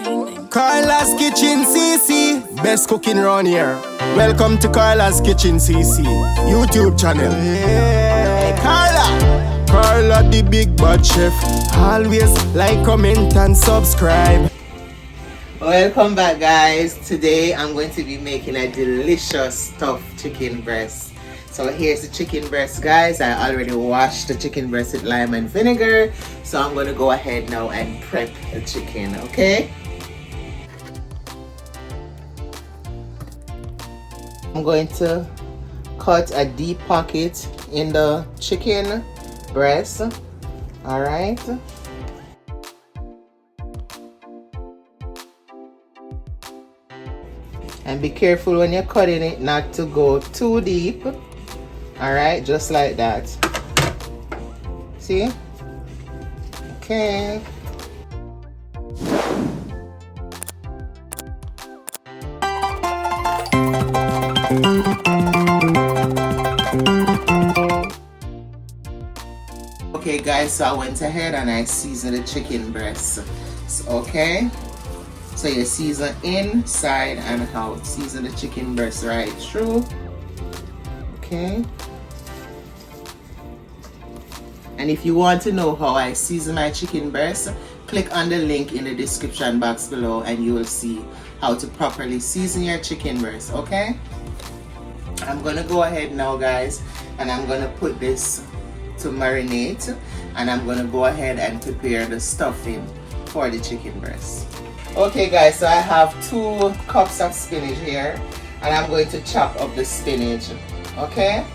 Carla's Kitchen CC, best cooking around here. Welcome to Carla's Kitchen CC YouTube channel. Hey, Carla the big bad chef. Always like, comment and subscribe. Welcome back, guys. Today I'm going to be making a delicious stuffed chicken breast. So here's the chicken breast, guys. I already washed the chicken breast with lime and vinegar, so I'm going to go ahead now and prep the chicken, okay? I'm going to cut a deep pocket in the chicken breast. All right. And be careful when you're cutting it not to go too deep. All right, just like that. See? Okay. Okay, guys, so I went ahead and I seasoned the chicken breast. Okay. So you season inside and out. Season the chicken breast right through. Okay. And if you want to know how I season my chicken breast, click on the link in the description box below and you will see how to properly season your chicken breast, okay? I'm gonna go ahead now, guys, and I'm gonna put this to marinate, and I'm gonna go ahead and prepare the stuffing for the chicken breast. Okay, guys, so I have 2 cups of spinach here, and I'm going to chop up the spinach, okay?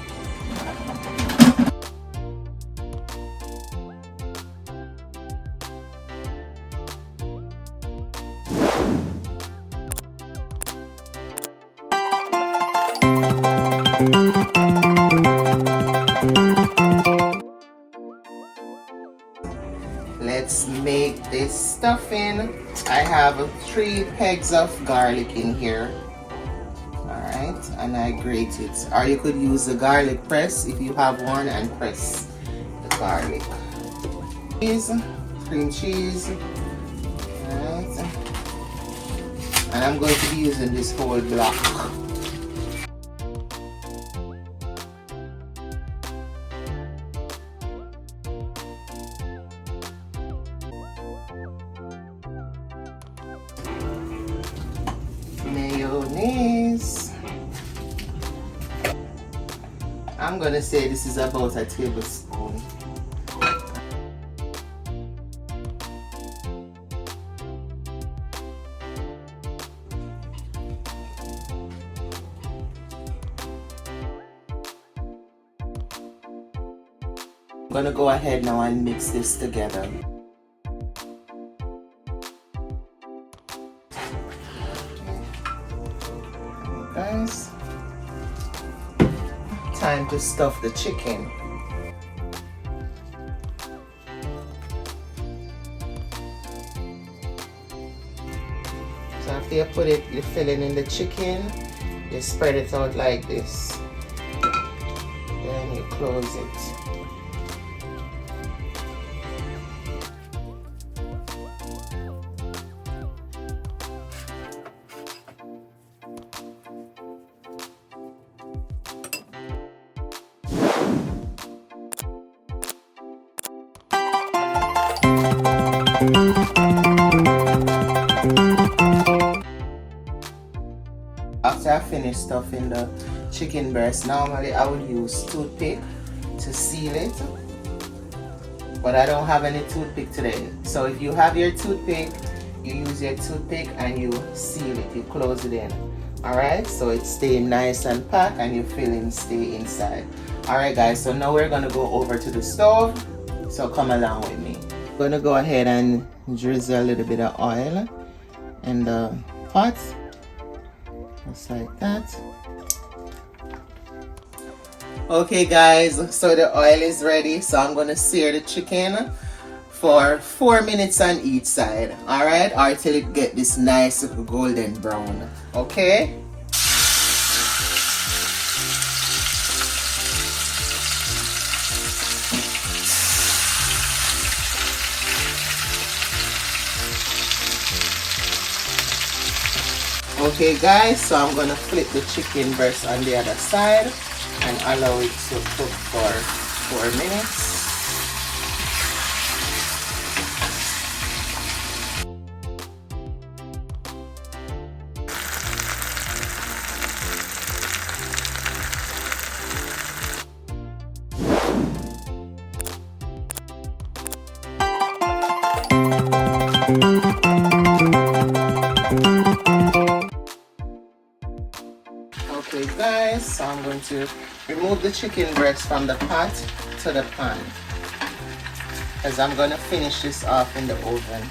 Let's make this stuffing. I have 3 pegs of garlic in here. Alright, and I grate it. Or you could use the garlic press if you have one and press the garlic. Cheese, cream cheese. Alright. And I'm going to be using this whole block. Mayonnaise. I'm gonna say this is about a tablespoon. I'm gonna go ahead now and mix this together. Guys, time to stuff the chicken. So after you put it, the filling in the chicken, you spread it out like this. Then you close it. After I finish stuffing the chicken breast, normally I would use toothpick to seal it, but I don't have any toothpick today. So if you have your toothpick, you use your toothpick and you seal it, you close it in. Alright, so it stays nice and packed and your filling stay inside. Alright, guys, so now we're gonna go over to the stove, so come along with me. I'm gonna go ahead and drizzle a little bit of oil in the pot. Just like that. Okay, guys, so the oil is ready, so I'm gonna sear the chicken for 4 minutes on each side. All right, or till it get this nice golden brown. Okay. Okay guys, so I'm gonna flip the chicken breast on the other side and allow it to cook for 4 minutes. Okay guys, so I'm going to remove the chicken breast from the pot to the pan, because I'm going to finish this off in the oven.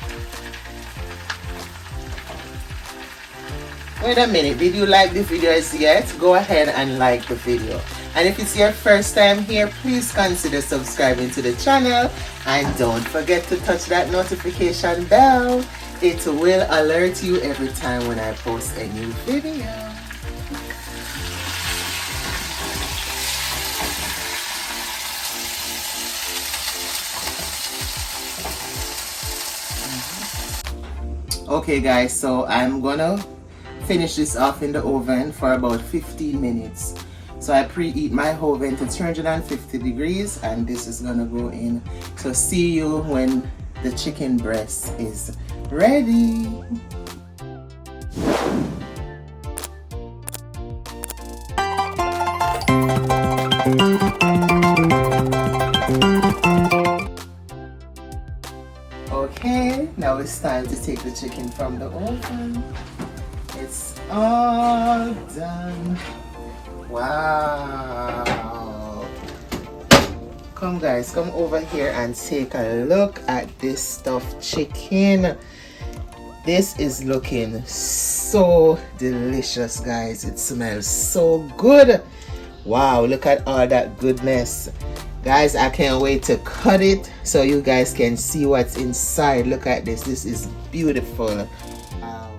Wait a minute, did you like the videos yet? Go ahead and like the video. And if it's your first time here, please consider subscribing to the channel. And don't forget to touch that notification bell. It will alert you every time when I post a new video. Okay guys, so I'm gonna finish this off in the oven for about 15 minutes. So I preheat my oven to 350 degrees and this is gonna go in. So see you when the chicken breast is ready. Okay, now it's time to take the chicken from the oven. It's all done. Wow. Come guys, come over here and take a look at this stuffed chicken. This is looking so delicious guys. It smells so good. Wow, look at all that goodness. Guys, I can't wait to cut it so you guys can see what's inside. Look at this. This is beautiful. Wow.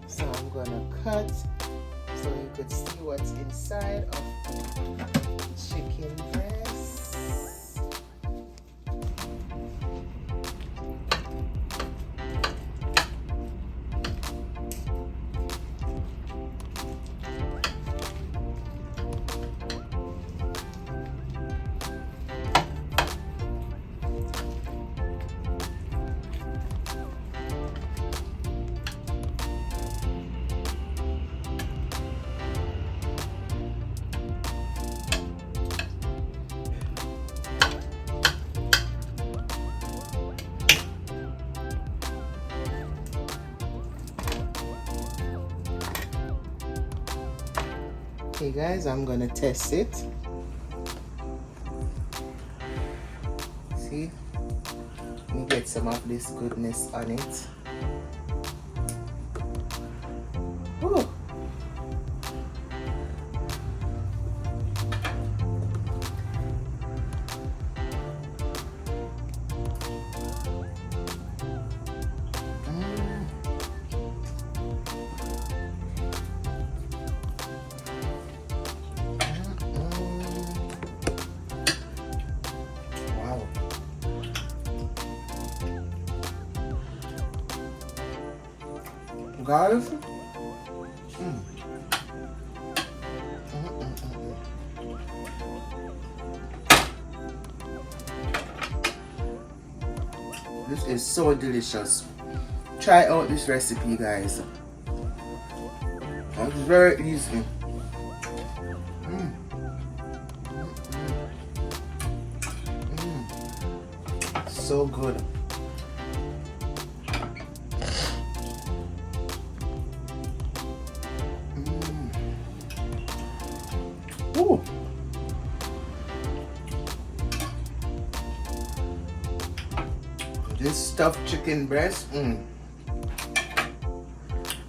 So I'm gonna cut so you could see what's inside of the chicken breast. Okay guys, I'm gonna test it. See? Let me get some of this goodness on it. Woo. Guys, this is so delicious. Try out this recipe guys. It's very easy. So good. Ooh. This stuffed chicken breast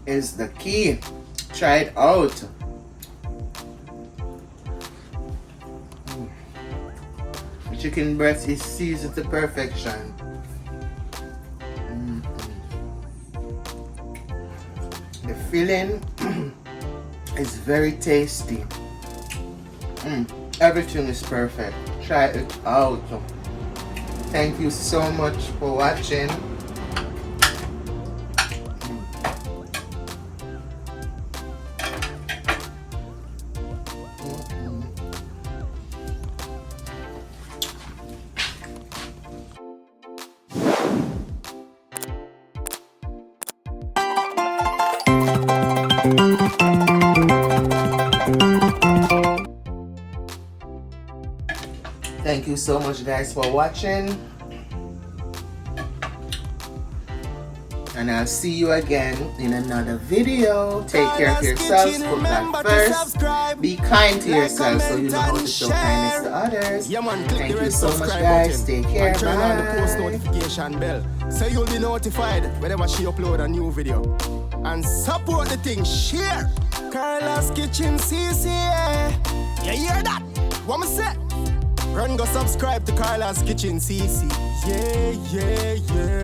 is the key. Try it out. chicken breast is seasoned to perfection. The filling is very tasty. Everything is perfect. Try it out. Thank you so much for watching. Thank you so much, guys, for watching, and I'll see you again in another video. Take care of yourselves, put that first, be kind to yourself so you know how to show kindness to others. Thank you so much, guys. Take care. Turn on the post Bye. notification bell so you'll be notified whenever she upload a new video. And support the thing, share Carla's Kitchen CC. You hear that? What me say? Run go subscribe to Carla's Kitchen CC. Yeah, yeah, yeah.